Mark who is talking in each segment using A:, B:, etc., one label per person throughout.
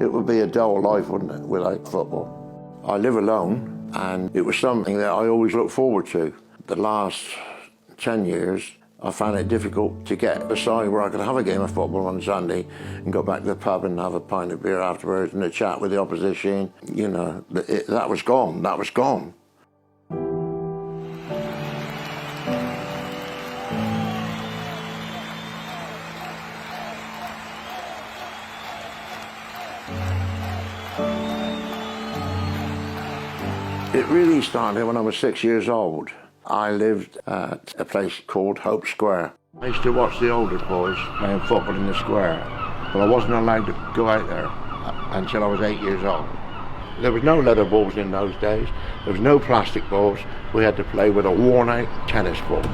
A: It would be a dull life, wouldn't it, without football? I live alone, and it was something that I always looked forward to. The last 10 years, I found it difficult to get a side where I could have a game of football on Sunday and go back to the pub and have a pint of beer afterwards and a chat with the opposition. You know, that was gone. That was gone. It really started when I was 6 years old. I lived at a place called Hope Square. I used to watch the older boys playing football in the square, but I wasn't allowed to go out there until I was 8 years old. There was no leather balls in those days. There was no plastic balls. We had to play with a worn-out tennis ball.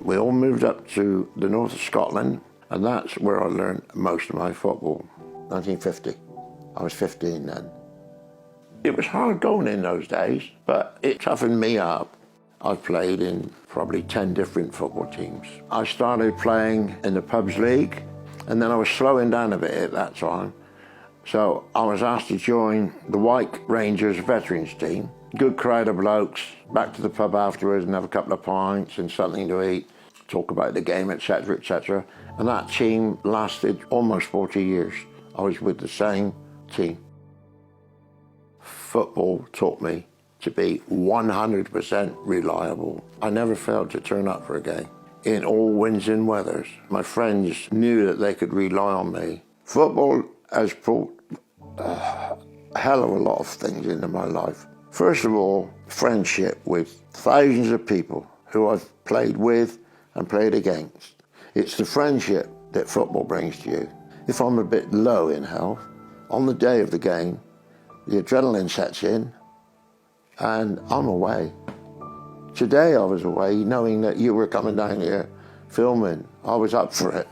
A: We all moved up to the north of Scotland, and that's where I learned most of my football. 1950. I was 15 then. It was hard going in those days, but it toughened me up. I played in probably 10 different football teams. I started playing in the pubs league, and then I was slowing down a bit at that time. So I was asked to join the Wyke Rangers veterans team. Good crowd of blokes, back to the pub afterwards and have a couple of pints and something to eat, talk about the game, etc., etc. And that team lasted almost 40 years. I was with the same team. Football taught me to be 100% reliable. I never failed to turn up for a game, in all winds and weathers. My friends knew that they could rely on me. Football has brought a hell of a lot of things into my life. First of all, friendship with thousands of people who I've played with and played against. It's the friendship that football brings to you. If I'm a bit low in health, on the day of the game, the adrenaline sets in, and I'm away. Today I was away knowing that you were coming down here filming. I was up for it.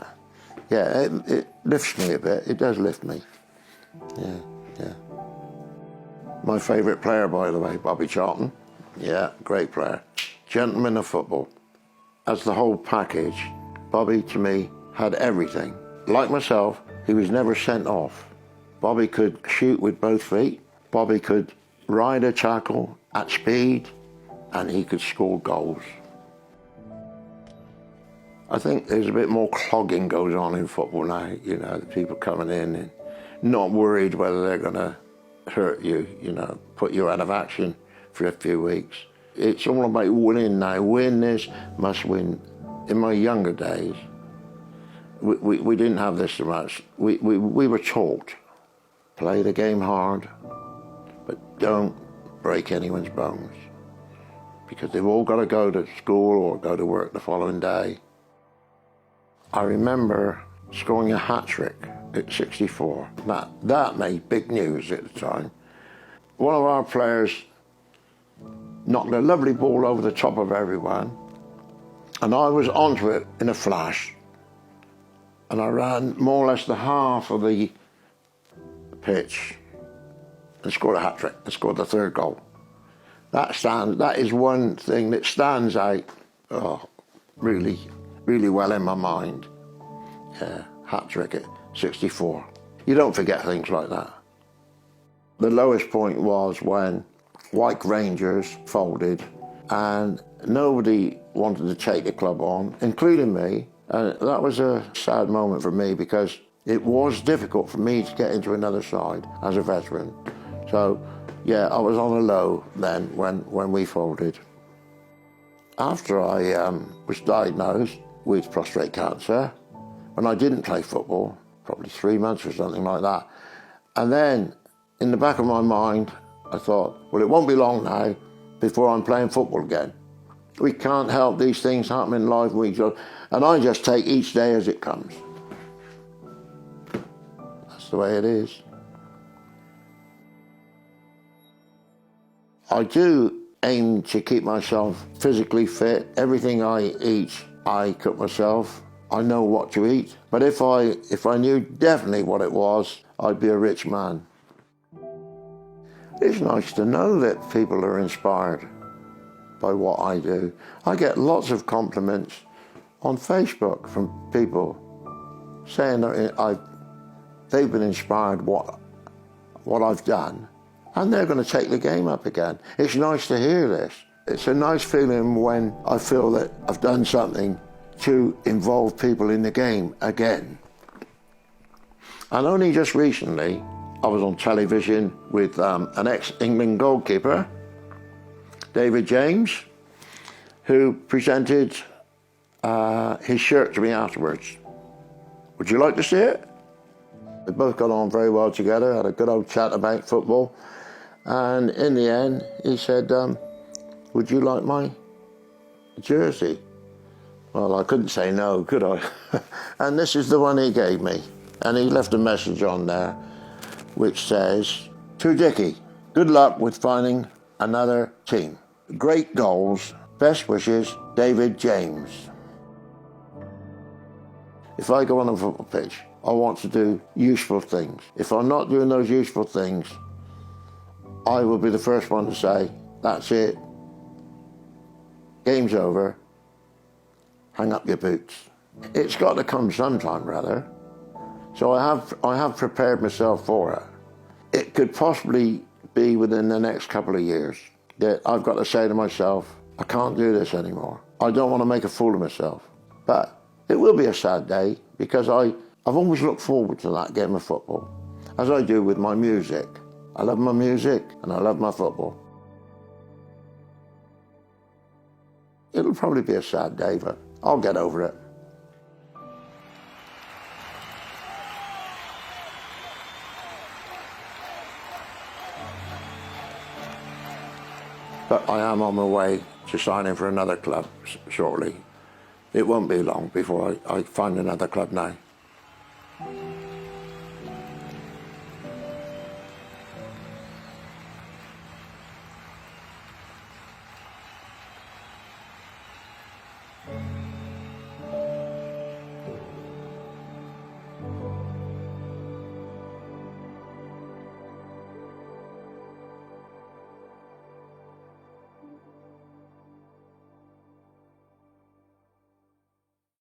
A: Yeah, it lifts me a bit. It does lift me. Yeah. My favourite player, by the way, Bobby Charlton. Yeah, great player. Gentleman of football. As the whole package, Bobby, to me, had everything. Like myself, he was never sent off. Bobby could shoot with both feet. Bobby could ride a tackle at speed, and he could score goals. I think there's a bit more clogging goes on in football now, you know, the people coming in and not worried whether they're going to hurt you, you know, put you out of action for a few weeks. It's all about winning now. Win this, must win. In my younger days, we didn't have this so much. We were taught, play the game hard, but don't break anyone's bones, because they've all got to go to school or go to work the following day. I remember scoring a hat-trick at 64. That made big news at the time. One of our players knocked a lovely ball over the top of everyone, and I was onto it in a flash, and I ran more or less the half of the pitch and scored a hat-trick and scored the third goal. That is one thing that stands out really well in my mind. Yeah, hat-trick at 64. You don't forget things like that. The lowest point was when Wyke Rangers folded and nobody wanted to take the club on, including me. And that was a sad moment for me, because it was difficult for me to get into another side as a veteran. So, yeah, I was on a low then when we folded. After I was diagnosed with prostate cancer, when I didn't play football, probably 3 months or something like that. And then, in the back of my mind, I thought, well, it won't be long now before I'm playing football again. We can't help these things happen in life. And I just take each day as it comes. That's the way it is. I do aim to keep myself physically fit. Everything I eat, I cook myself. I know what to eat. But if I knew definitely what it was, I'd be a rich man. It's nice to know that people are inspired by what I do. I get lots of compliments on Facebook from people saying that I've they've been inspired what I've done, and they're going to take the game up again. It's nice to hear this. It's a nice feeling when I feel that I've done something to involve people in the game again. And only just recently, I was on television with an ex-England goalkeeper, David James, who presented his shirt to me afterwards. Would you like to see it? We both got on very well together, had a good old chat about football, and in the end, he said, would you like my jersey? Well, I couldn't say no, could I? And this is the one he gave me. And he left a message on there which says, to Dickie, good luck with finding another team. Great goals, best wishes, David James. If I go on a football pitch, I want to do useful things. If I'm not doing those useful things, I will be the first one to say, that's it, game's over, hang up your boots. It's got to come sometime, rather. So I have prepared myself for it. It could possibly be within the next couple of years that I've got to say to myself, I can't do this anymore. I don't want to make a fool of myself. But it will be a sad day because I've always looked forward to that game of football, as I do with my music. I love my music and I love my football. It'll probably be a sad day, but I'll get over it. But I am on my way to signing for another club shortly. It won't be long before I find another club now.